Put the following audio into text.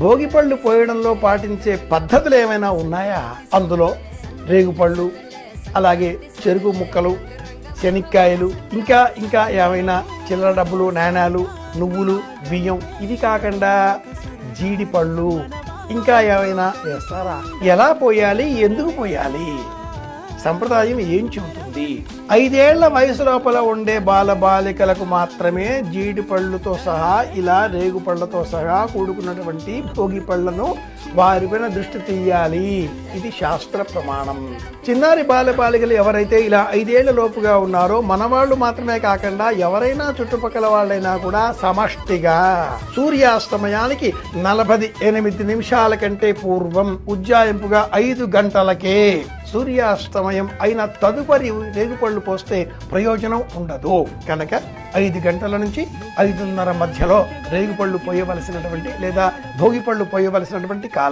భోగిపళ్ళు పోయడంలో పాటించే పద్ధతులు ఏమైనా ఉన్నాయా? అందులో రేగుపళ్ళు, అలాగే చెరుకు ముక్కలు, శనక్కాయలు, ఇంకా ఏమైనా చిల్లర డబ్బులు, నాణాలు, నువ్వులు, బియ్యం, ఇవి కాకుండా జీడిపళ్ళు ఇంకా ఏమైనా వేస్తారా? ఎలా పోయాలి? ఎందుకు పోయాలి? సంప్రదాయం ఏం చెబుతుంది? 5 ఏళ్ల వయసు లోపల ఉండే బాలబాలికలకు మాత్రమే జీడిపళ్ళుతో సహా ఇలా రేగుపళ్ళతో సహా కూడుకున్నటువంటి భోగి పళ్ళను వారిపైన దృష్టి తీయాలి. ఇది శాస్త్ర ప్రమాణం. చిన్నారి బాలబాలికలు ఎవరైతే ఇలా 5 ఏళ్ల లోపుగా ఉన్నారో మనవాళ్ళు మాత్రమే కాకుండా ఎవరైనా చుట్టుపక్కల వాళ్ళైనా కూడా సమష్టిగా సూర్యాస్తమయానికి 48 నిమిషాల కంటే పూర్వం ఉజ్జాయింపుగా 5 గంటలకే సూర్యాస్తమయం అయిన తదుపరి రేగుపళ్ళు పోస్తే ప్రయోజనం ఉండదు. కనుక 5 గంటల నుంచి 5:30 మధ్యలో రేగుపళ్ళు పోయవలసినటువంటి లేదా భోగిపళ్ళు పోయవలసినటువంటి కాలం.